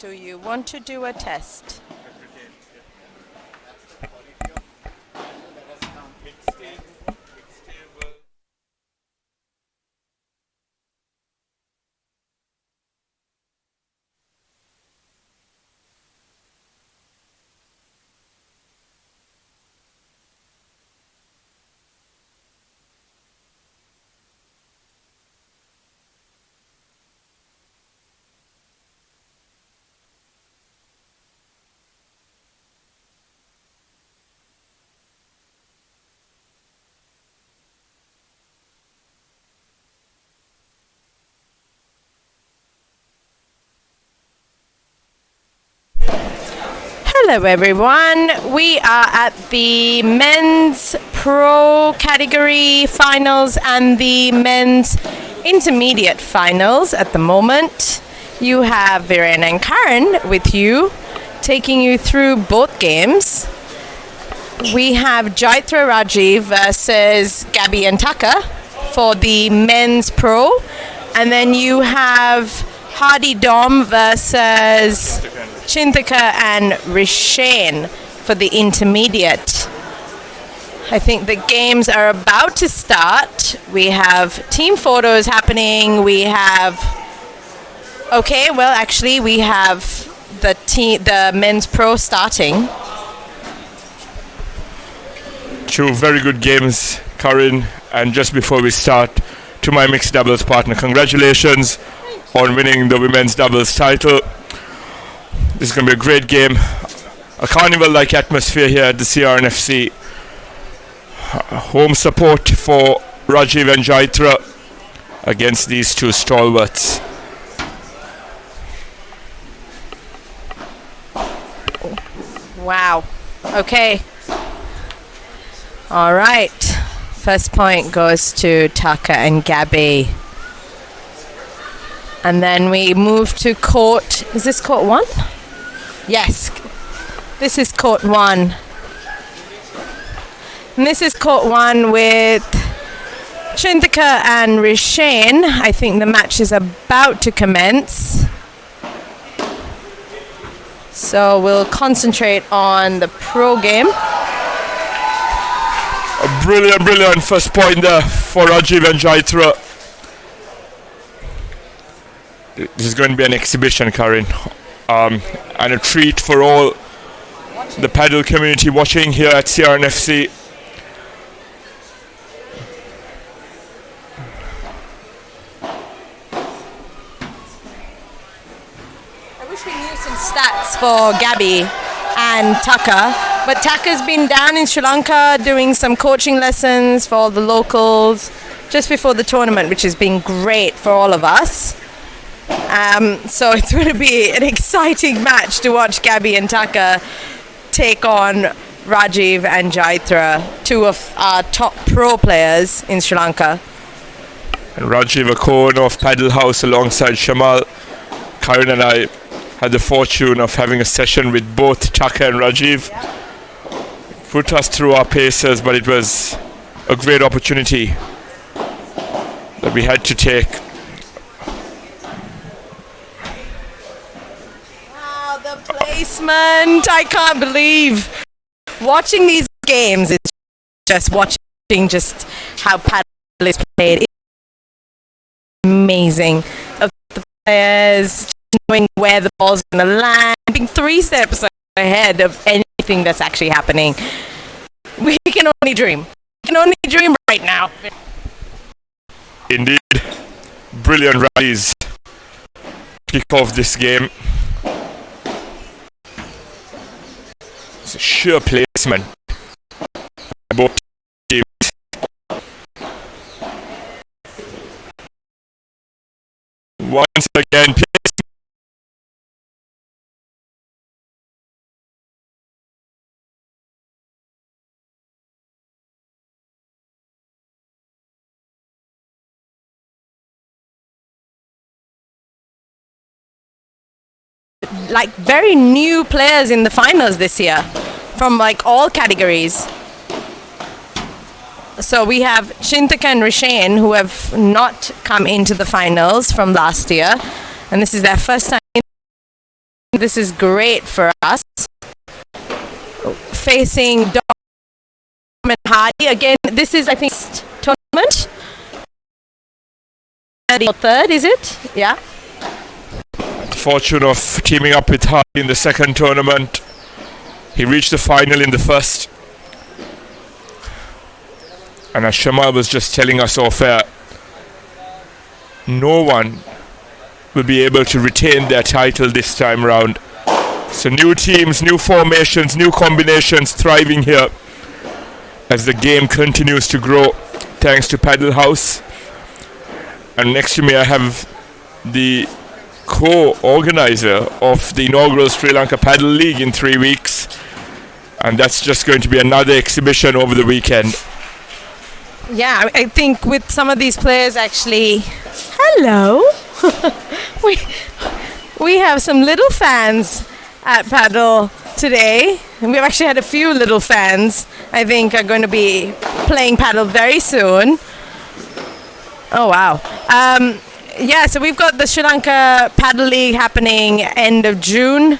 Do you want to do a test? Hello everyone, we are at the men's pro category finals and the men's intermediate finals at the moment. You have Viren and Karen with you, taking you through both games. We have Jaithra Rajeev versus Gabi and Tucker for the men's pro, and then you have Hardy Dom versus Chinthika and Rishane for the intermediate. I think the games are about to start. We have team photos happening. We have we have the men's pro starting. Two very good games, Karin. And just before we start, to my mixed doubles partner, congratulations on winning the women's doubles title. This is going to be a great game. A carnival-like atmosphere here at the CRNFC. Home support for Rajeev and Jaithra against these two stalwarts. Wow. Okay. All right. First point goes to Tucker and Gabi. And then we move to court. Is this court 1? Yes. This is court 1. And this is court 1 with Chinthika and Rishane. I think the match is about to commence. So we'll concentrate on the pro game. A brilliant first point there for Rajeev and Jaithra. This is going to be an exhibition, Karin, and a treat for all the paddle community watching here at CRNFC. I wish we knew some stats for Gabi and Tucker, but Tucker's been down in Sri Lanka doing some coaching lessons for all the locals just before the tournament, which has been great for all of us. So it's going to be an exciting match to watch Gabi and Tucker take on Rajeev and Jaithra, two of our top pro players in Sri Lanka. And Rajeev, a co-owner of Paddle House alongside Shamal. Karen and I had the fortune of having a session with both Tucker and Rajeev. Put us through our paces, but it was a great opportunity that we had to take. Placement, I can't believe watching these games. It's just watching just how paddle is played. It's amazing. Of the players knowing where the ball's going to land, being 3 steps ahead of anything that's actually happening. We can only dream. We can only dream right now. Indeed, brilliant rallies kick off this game. It's a sheer placement by both teams. Once again, like very new players in the finals this year from like all categories. So we have Chinthika and Rishane, who have not come into the finals from last year, and this is their first time in this is great for us. Facing Dom and Hardy. Again, this is, I think, tournament. Third, is it? Yeah. The fortune of teaming up with Hardy in the second tournament. He reached the final in the first. And as Shamal was just telling us off air, no one will be able to retain their title this time round. So new teams, new formations, new combinations thriving here as the game continues to grow thanks to Paddle House. And next to me I have the co-organizer of the inaugural Sri Lanka Paddle League in 3 weeks, and that's just going to be another exhibition over the weekend. Yeah, I think with some of these players actually... Hello! we have some little fans at Paddle today. And we've actually had a few little fans I think are going to be playing Paddle very soon. Oh, wow. Yeah, so we've got the Sri Lanka Paddle League happening end of June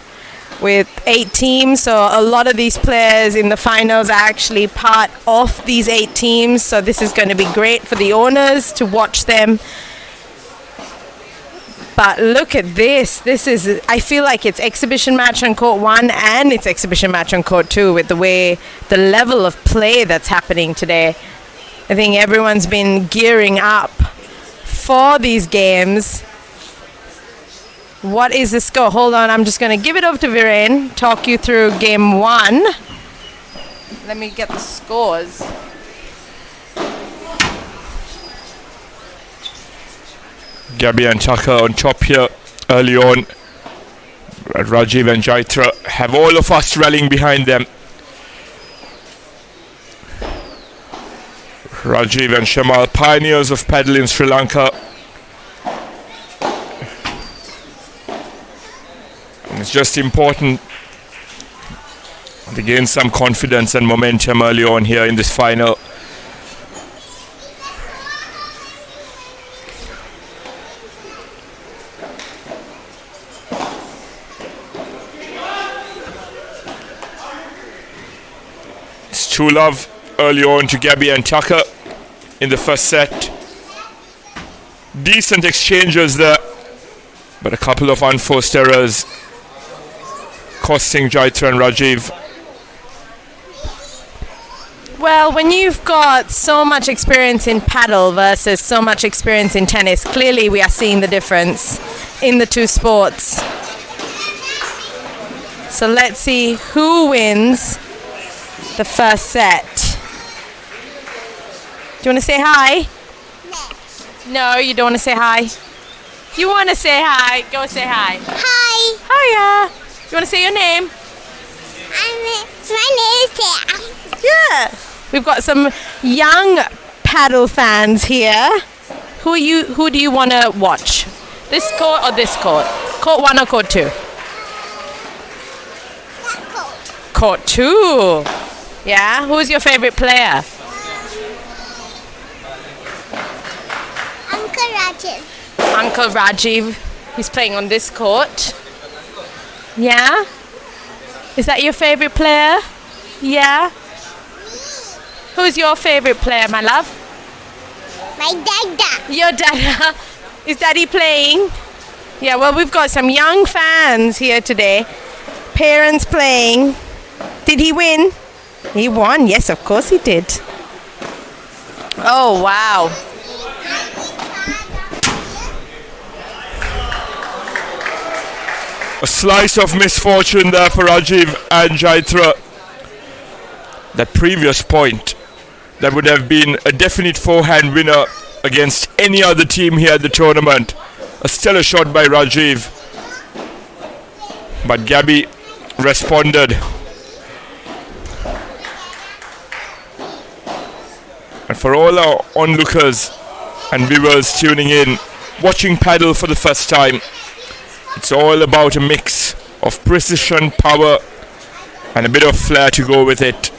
with 8 teams. So a lot of these players in the finals are actually part of these 8 teams. So this is going to be great for the owners to watch them. But look at this. This is, I feel like it's exhibition match on court 1 and it's exhibition match on court 2 with the way, the level of play that's happening today. I think everyone's been gearing up for these games. What is the score? Hold on, I'm just going to give it over to Viren, talk you through game 1. Let me get the scores. Gabi and Chaka on top here early on. Rajeev and Jaithra have all of us rallying behind them. Rajeev and Shamal, pioneers of paddle in Sri Lanka. And it's just important to gain some confidence and momentum early on here in this final. It's true love early on to Gabi and Chaka in the first set. Decent exchanges there, but a couple of unforced errors costing Jaithra and Rajeev. Well, when you've got so much experience in paddle versus so much experience in tennis, clearly we are seeing the difference in the two sports. So let's see who wins the first set. Do you want to say hi? No, you don't want to say hi? If you want to say hi, go say hi. Hi. Hiya. You want to say your name? My name is Tara. Yeah. We've got some young paddle fans here. Who do you want to watch? This court or this court? Court 1 or court 2? Court 2. Yeah. Who's your favorite player? Uncle Rajeev. Uncle Rajeev. He's playing on this court. Yeah? Is that your favorite player? Yeah? Who's your favorite player, my love? My dada. Your dada. Is daddy playing? Yeah, well, we've got some young fans here today. Parents playing. Did he win? He won. Yes, of course he did. Oh, wow. A slice of misfortune there for Rajeev and Jaithra. That previous point, that would have been a definite forehand winner against any other team here at the tournament. A stellar shot by Rajeev. But Gabi responded. And for all our onlookers and viewers tuning in, watching paddle for the first time, it's all about a mix of precision, power, and a bit of flair to go with it.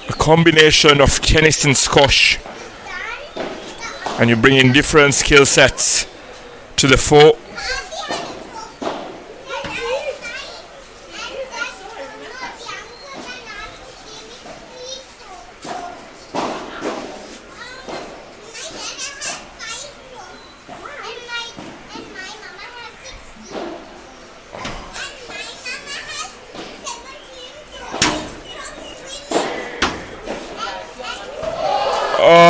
A combination of tennis and squash. And you bring in different skill sets to the fore.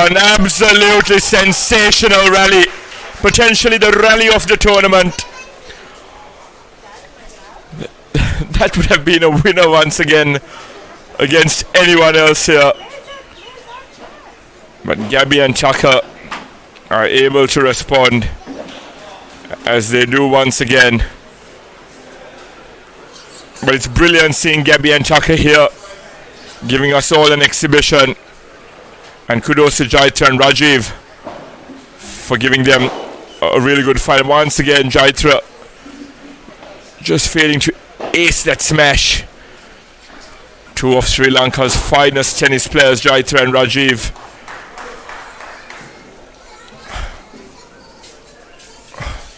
An absolutely sensational rally. Potentially the rally of the tournament. That would have been a winner once again against anyone else here. But Gabi and Chaka are able to respond as they do once again. But it's brilliant seeing Gabi and Chaka here, giving us all an exhibition. And kudos to Jaithra and Rajeev for giving them a really good fight. Once again, Jaithra just failing to ace that smash. Two of Sri Lanka's finest tennis players, Jaithra and Rajeev.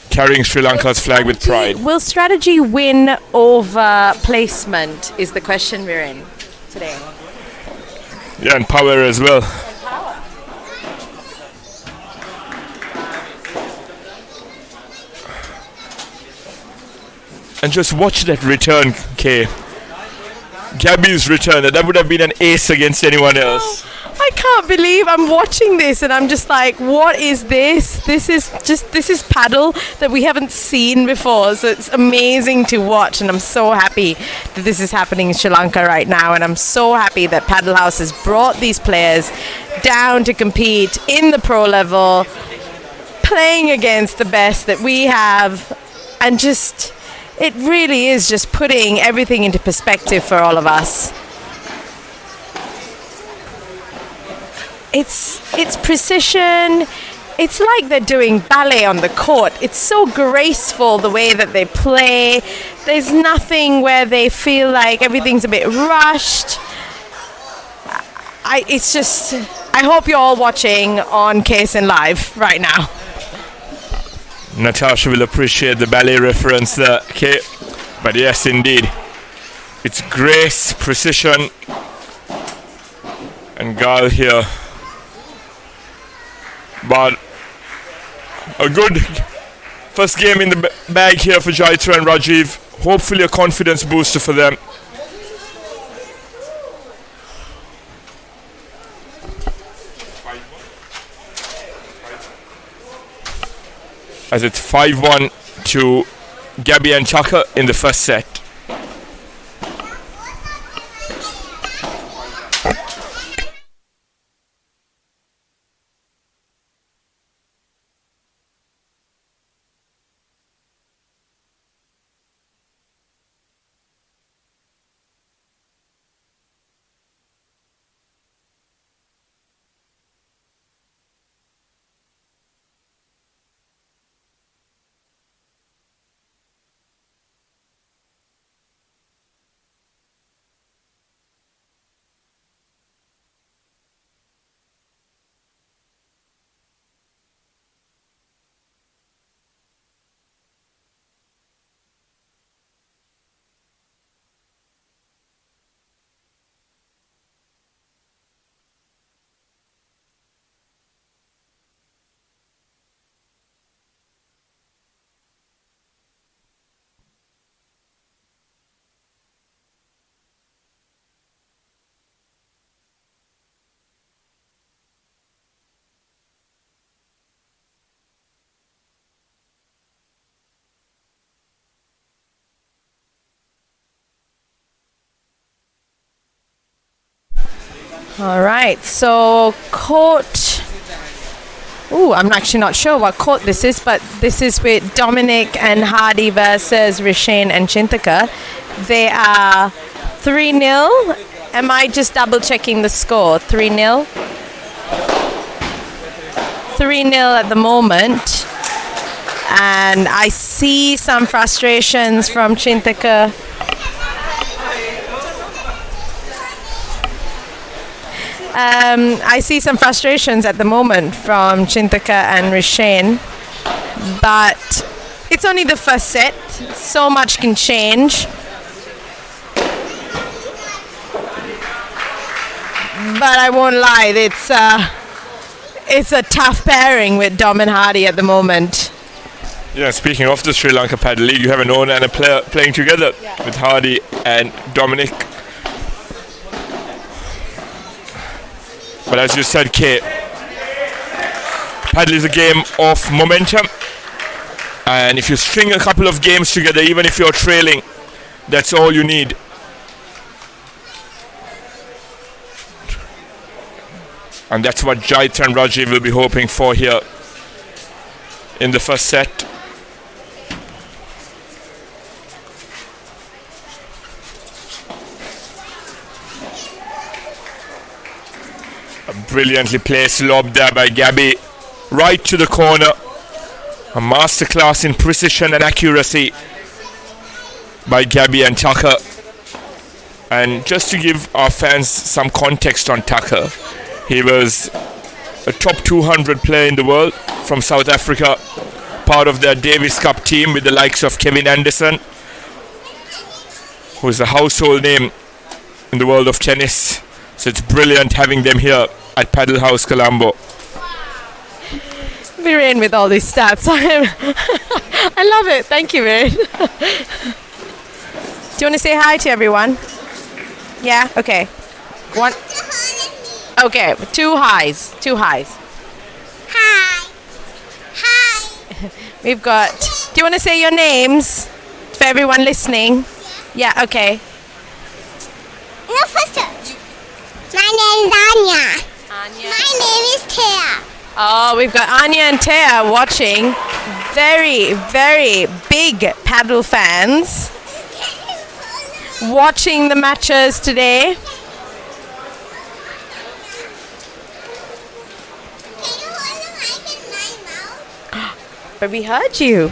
Carrying Sri Lanka's flag with pride. Will strategy win over placement is the question we're in today. Yeah, and power as well. And just watch that return, Kay. Gabi's return, that would have been an ace against anyone else. I can't believe I'm watching this and I'm just like, what is this? This is paddle that we haven't seen before. So it's amazing to watch, and I'm so happy that this is happening in Sri Lanka right now. And I'm so happy that Paddle House has brought these players down to compete in the pro level, playing against the best that we have, and just, it really is just putting everything into perspective for all of us. It's precision. It's like they're doing ballet on the court. It's so graceful the way that they play. There's nothing where they feel like everything's a bit rushed. I hope you're all watching on KSN Live right now. Natasha will appreciate the ballet reference there, okay? But yes, indeed. It's grace, precision, and guile here. But a good first game in the bag here for Jaithra and Rajeev. Hopefully a confidence booster for them. As it's 5-1 to Gabi and Chaka in the first set. All right, so court. I'm actually not sure what court this is, but this is with Dominic and Hardy versus Rishane and Chintaka. They are 3-0. Am I just double checking the score? 3-0? 3-0 at the moment. And I see some frustrations from Chintaka. I see some frustrations at the moment from Chintaka and Rishane, but it's only the first set. So much can change. But I won't lie, it's a tough pairing with Dom and Hardy at the moment. Yeah, speaking of the Sri Lanka Paddle League, you have an owner and a player playing together with Hardy and Dominic. But as you said, Kate, Paddle is a game of momentum, and if you string a couple of games together, even if you're trailing, that's all you need. And that's what Jaithra and Rajeev will be hoping for here in the first set. A brilliantly placed lob there by Gabi, right to the corner. A masterclass in precision and accuracy by Gabi and Tucker. And just to give our fans some context on Tucker, he was a top 200 player in the world from South Africa, part of their Davis Cup team with the likes of Kevin Anderson, who is a household name in the world of tennis. So it's brilliant having them here at Paddle House Colombo. Viren with all these stats. I love it. Thank you, Viren. Do you want to say hi to everyone? Yeah? Okay. One. Okay, two highs. Two highs. Hi. Hi. We've got. Do you want to say your names for everyone listening? Yeah, okay. No, first touch. My name is Anya. Anya. My name is Thea. Oh, we've got Anya and Thea watching. Very, very big paddle fans. Watching the matches today. Can you hold the mic in my mouth? But we heard you.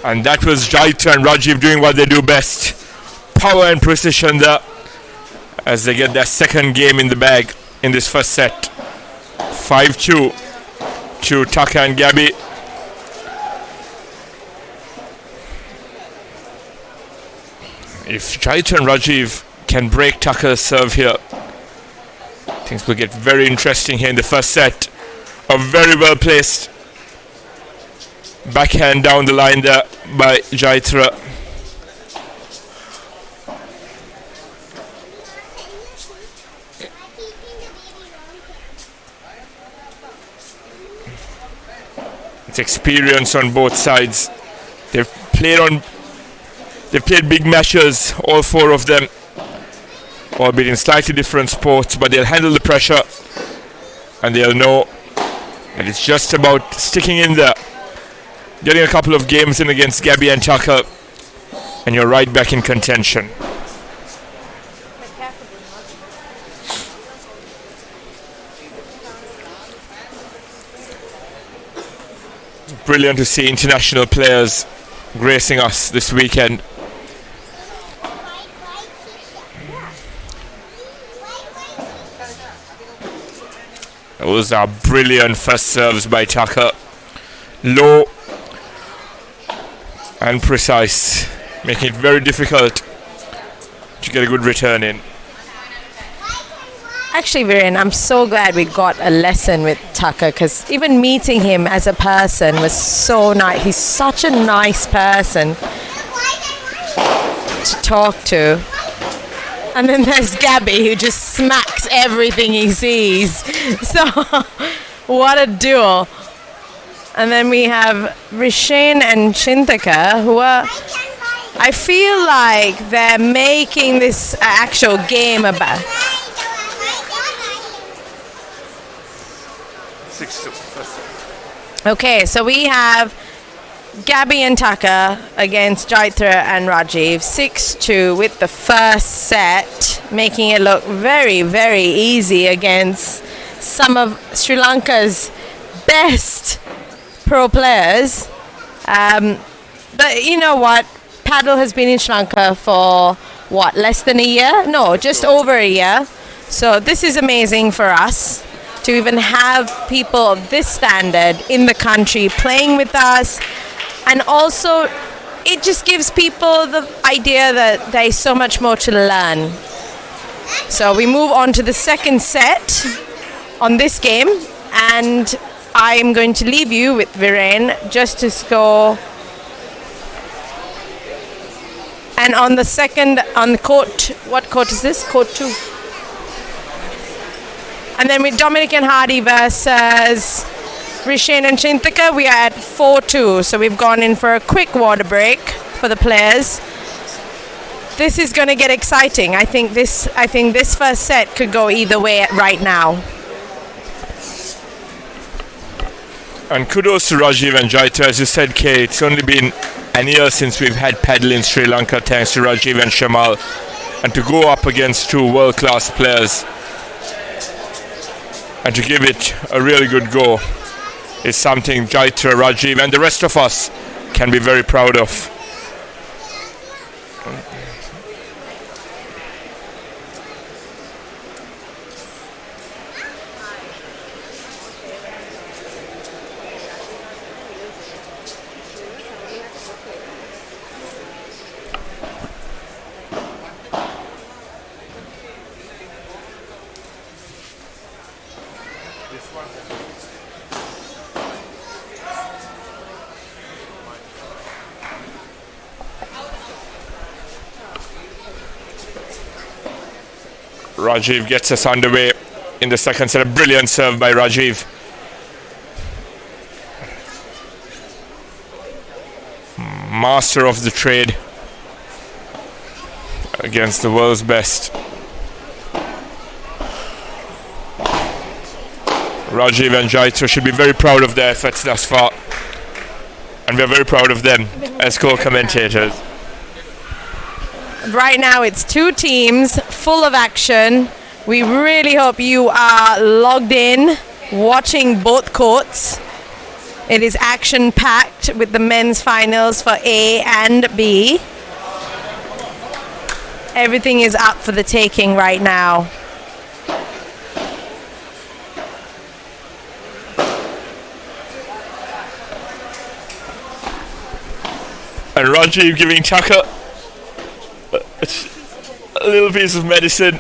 And that was Jaithra and Rajeev doing what they do best. Power and precision there as they get their second game in the bag in this first set. 5-2 to Tucker and Gabi. If Jaithra and Rajeev can break Tucker's serve here, things will get very interesting here in the first set. A very well placed backhand down the line there by Jaithra. It's experience on both sides. They've played big matches, all four of them, albeit in slightly different sports, but they'll handle the pressure and they'll know that it's just about sticking in there, getting a couple of games in against Gabi and Tucker, and you're right back in contention. Brilliant to see international players gracing us this weekend. Those are brilliant first serves by Tucker. Low and precise, making it very difficult to get a good return in. Actually, Viren, I'm so glad we got a lesson with Tucker, because even meeting him as a person was so nice. He's such a nice person to talk to. And then there's Gabi, who just smacks everything he sees. So, what a duel. And then we have Rishen and Chintaka, who are, I feel like they're making this actual game about. 6-2. Okay, so we have Gabi and Tucker against Jaithra and Rajeev, 6-2 with the first set, making it look very, very easy against some of Sri Lanka's best pro players. But you know what? Paddle has been in Sri Lanka for, what, less than a year? No, just over a year. So this is amazing for us to even have people of this standard in the country playing with us. And also, it just gives people the idea that there's so much more to learn. So we move on to the second set on this game, and I'm going to leave you with Viren just to score. And on the second, on the court, what court is this? Court 2. And then with Dominic and Hardy versus Rishain and Chinthaka, we are at 4-2. So we've gone in for a quick water break for the players. This is going to get exciting. I think this first set could go either way right now. And kudos to Rajeev and Jaithra. As you said, Kay, it's only been an year since we've had paddle in Sri Lanka, thanks to Rajeev and Shamal. And to go up against two world-class players and to give it a really good go is something Jaithra, Rajeev and the rest of us can be very proud of. Rajeev gets us underway in the second set. A brilliant serve by Rajeev. Master of the trade against the world's best. Rajeev and Jaithra should be very proud of their efforts thus far. And we're very proud of them as co-commentators. Right now it's two teams full of action. We really hope you are logged in, watching both courts. It is action-packed with the men's finals for A and B. Everything is up for the taking right now. And Rajeev giving Tucker a little piece of medicine.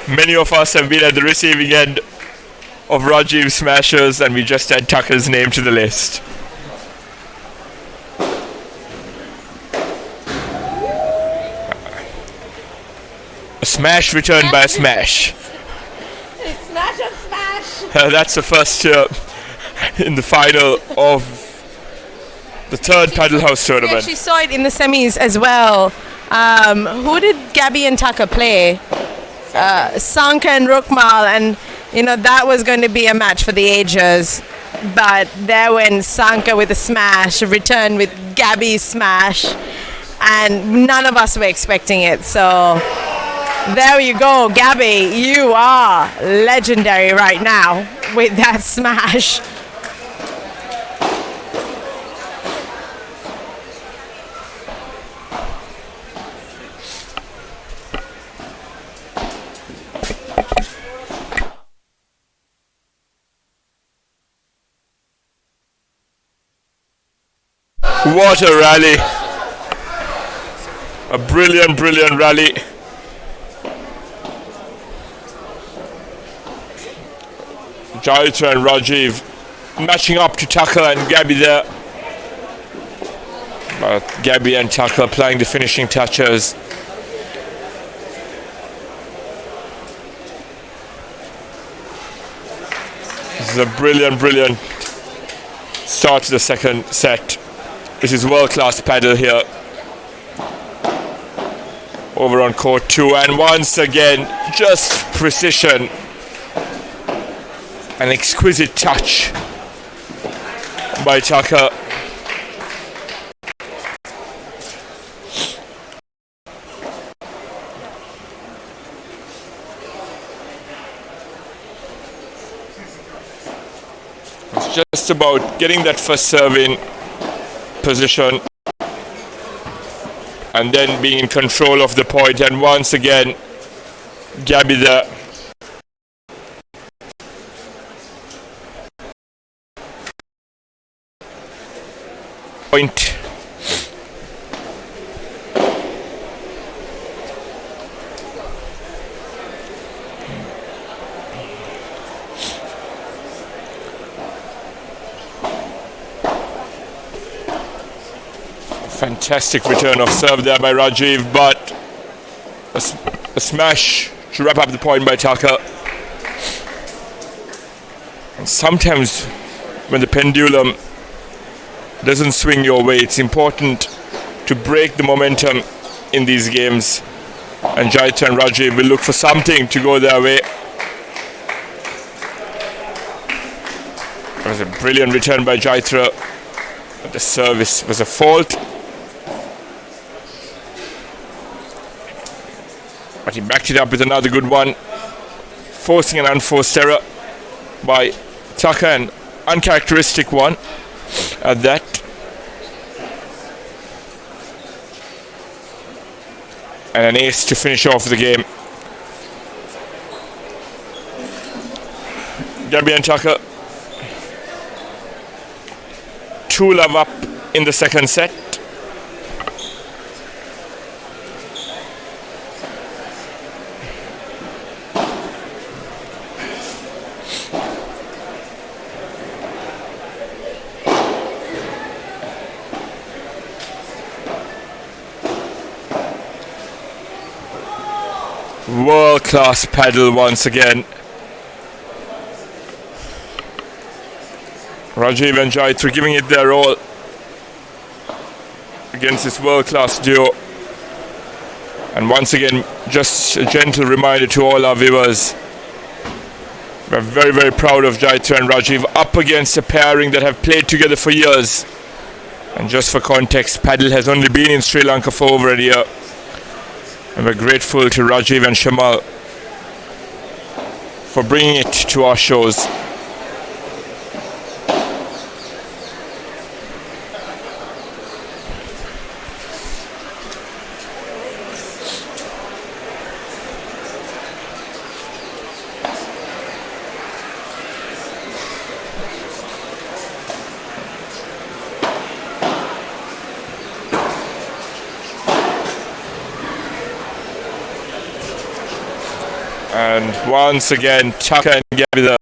Many of us have been at the receiving end of Rajeev smashes, and we just add Tucker's name to the list. A smash returned by a smash. Smash and smash! That's the first in the final of the third Paddle House tournament. We actually saw it in the semis as well. Who did Gabi and Tucker play? Sanka and Rukmal, and that was going to be a match for the ages. But there went Sanka with a smash, returned with Gabi's smash, and none of us were expecting it. So there you go, Gabi, you are legendary right now with that smash. What a rally. A brilliant, brilliant rally. Jaithra and Rajeev matching up to Tucker and Gabi there. But Gabi and Tucker applying the finishing touches. This is a brilliant, brilliant start to the second set. This is world-class paddle here over on court 2, and once again just precision, an exquisite touch by Tucker. It's just about getting that first serve in position and then being in control of the point, and once again Gabi there. Point. Fantastic return of serve there by Rajeev, but a smash to wrap up the point by Tucker. And sometimes when the pendulum doesn't swing your way, it's important to break the momentum in these games. And Jaithra and Rajeev will look for something to go their way. It was a brilliant return by Jaithra, but the service was a fault. But he backed it up with another good one, forcing an unforced error by Tucker, an uncharacteristic one at that. And an ace to finish off the game. Gabi and Tucker 2-love up in the second set. World-class paddle once again. Rajeev and Jaithra giving it their all against this world-class duo. And once again, just a gentle reminder to all our viewers, we're very, very proud of Jaithra and Rajeev up against a pairing that have played together for years. And just for context, paddle has only been in Sri Lanka for over a year. And we're grateful to Rajeev and Shamal for bringing it to our shows. And once again, Tucker and Gabi there,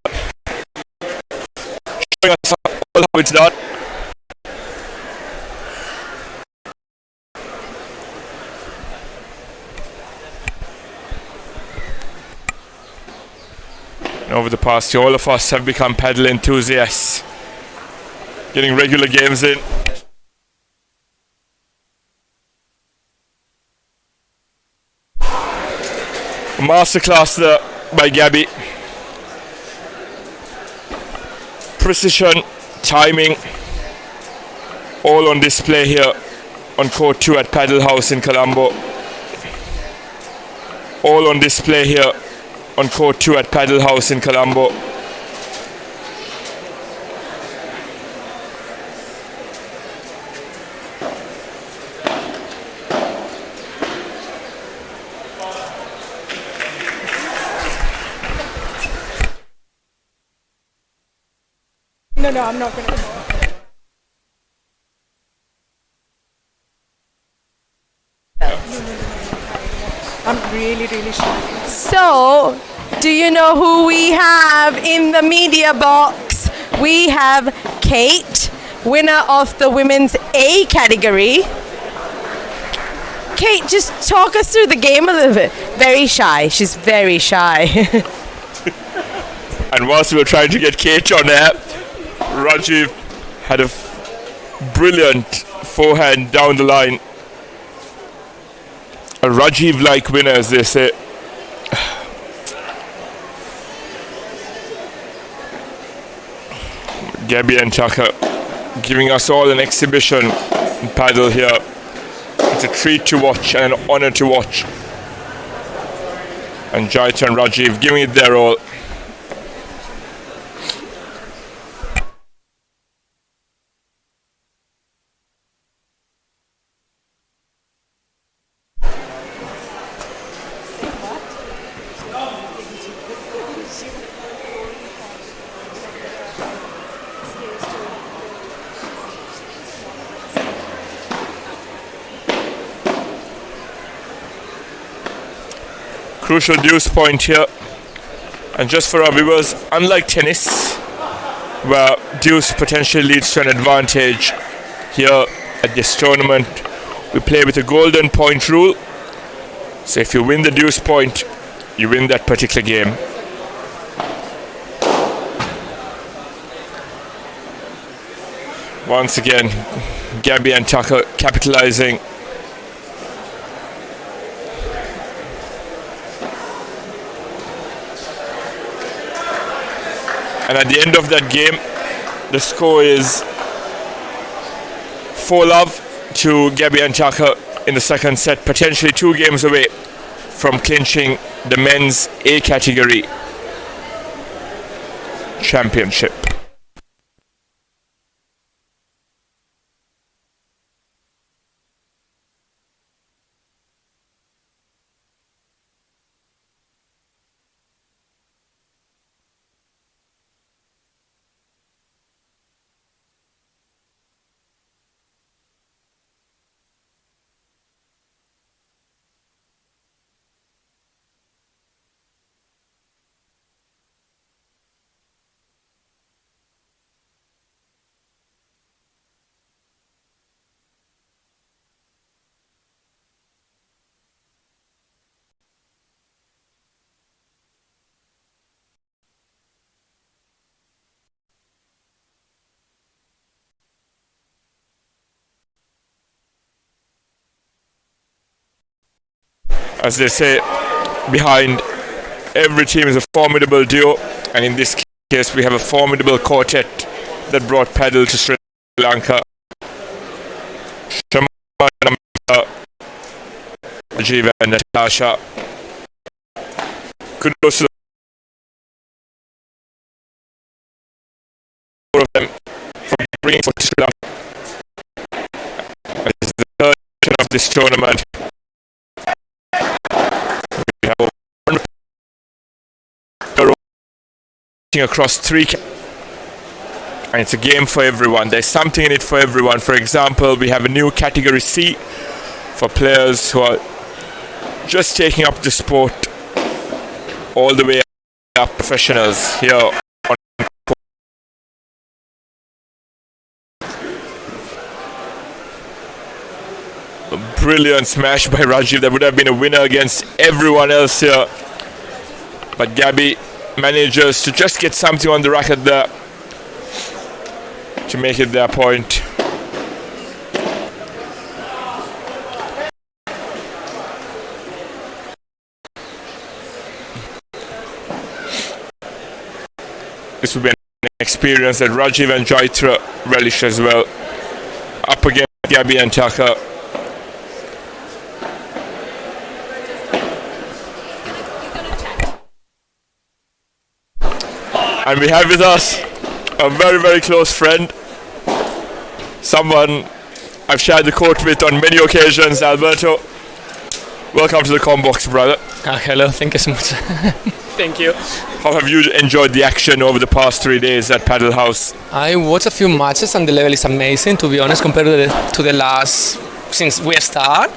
showing us all how it's done. And over the past year, all of us have become paddle enthusiasts, getting regular games in. Masterclass there by Gabi. Precision, timing, all on display here on court 2 at Paddle House in Colombo. All on display here on court 2 at Paddle House in Colombo. No, I'm not going to. I'm really, really shy. So, do you know who we have in the media box? We have Kate, winner of the women's A category. Kate, just talk us through the game a little bit. Very shy. She's very shy. And whilst we were trying to get Kate on air, Rajeev had a brilliant forehand down the line. A Rajeev-like winner, as they say. Gabi and Tucker giving us all an exhibition in paddle here. It's a treat to watch and an honor to watch. And Jaithra and Rajeev giving it their all. Crucial deuce point here. And just for our viewers, unlike tennis, where deuce potentially leads to an advantage, here at this tournament we play with a golden point rule. So if you win the deuce point, you win that particular game. Once again, Gabi and Tucker capitalizing. And at the end of that game, the score is 4-love to Gabi and Tucker in the second set, potentially 2 games away from clinching the men's A category championship. As they say, behind every team is a formidable duo, and in this case we have a formidable quartet that brought paddle to Sri Lanka. Rajeev and Natasha. Kudos to the four of them for bringing for Sri Lanka. This is the third edition of this tournament. We have one across 3 and it's a game for everyone. There's something in it for everyone. For example, we have a new category C for players who are just taking up the sport all the way up, professionals here on. A brilliant smash by Rajeev that would have been a winner against everyone else here, but Gabi manages to just get something on the racket there to make it their point. This will be an experience that Rajeev and Jaithra relish as well. Up against Gabi and Tucker. And we have with us a very, very close friend. Someone I've shared the court with on many occasions, Alberto. Welcome to the Combox, brother. Hello, thank you so much. Thank you. How have you enjoyed the action over the past 3 days at Paddle House? I watched a few matches and the level is amazing, to be honest, compared to the last, since we start.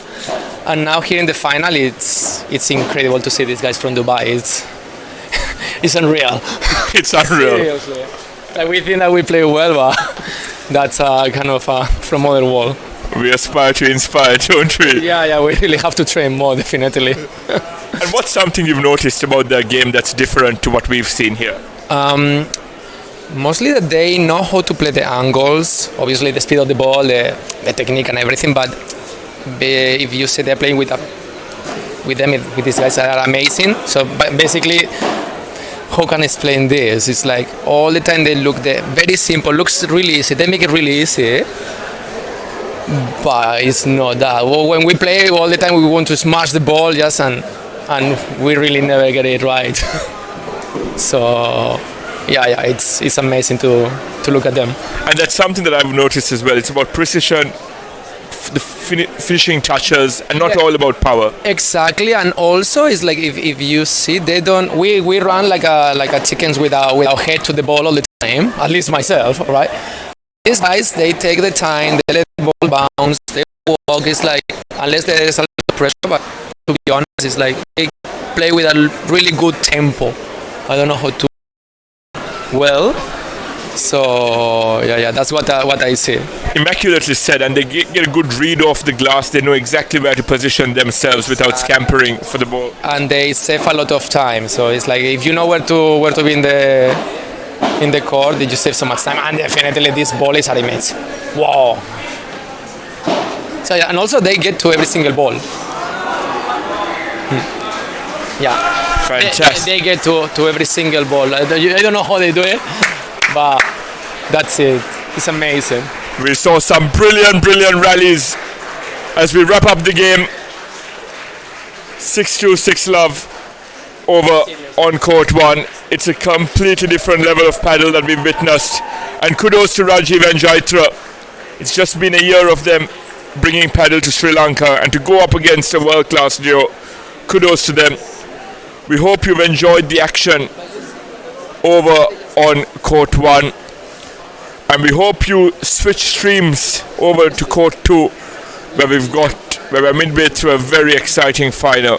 And now here in the final, it's incredible to see these guys from Dubai. It's unreal. It's unreal. Seriously. Like, we think that we play well, but that's kind of from other world. We aspire to inspire, don't we? Yeah, we really have to train more, definitely. And what's something you've noticed about their game that's different to what we've seen here? Mostly that they know how to play the angles, obviously the speed of the ball, the technique and everything, but if you say they're playing with these guys that are amazing, so basically, how can I explain this? It's like all the time they look very simple, looks really easy, they make it really easy, but it's not that. Well, when we play all the time we want to smash the ball just and we really never get it right. So yeah, it's amazing to look at them. And that's something that I've noticed as well. It's about precision, the finishing touches, and not all about power. Exactly, and also it's like if you see they don't. We run like a chickens with our head to the ball all the time. At least myself, right? These guys, they take the time, they let the ball bounce, they walk. It's like unless there is a lot of pressure, but to be honest, it's like they play with a really good tempo. I don't know how to well, So yeah, that's what I see. Immaculately said, and they get a good read off the glass. They know exactly where to position themselves without scampering for the ball. And they save a lot of time. So it's like if you know where to be in the court, you save so much time. And definitely this ball is immense. Wow. So yeah, and also they get to every single ball. Yeah. Fantastic. They get to every single ball. I don't know how they do it, but that's it. It's amazing. We saw some brilliant rallies as we wrap up the game. 6-2, 6-love over on court 1. It's a completely different level of paddle that we've witnessed. And kudos to Rajeev and Jaithra. It's just been a year of them bringing paddle to Sri Lanka, and to go up against a world-class duo, kudos to them. We hope you've enjoyed the action over on court 1, and we hope you switch streams over to court 2, where we're midway through a very exciting final.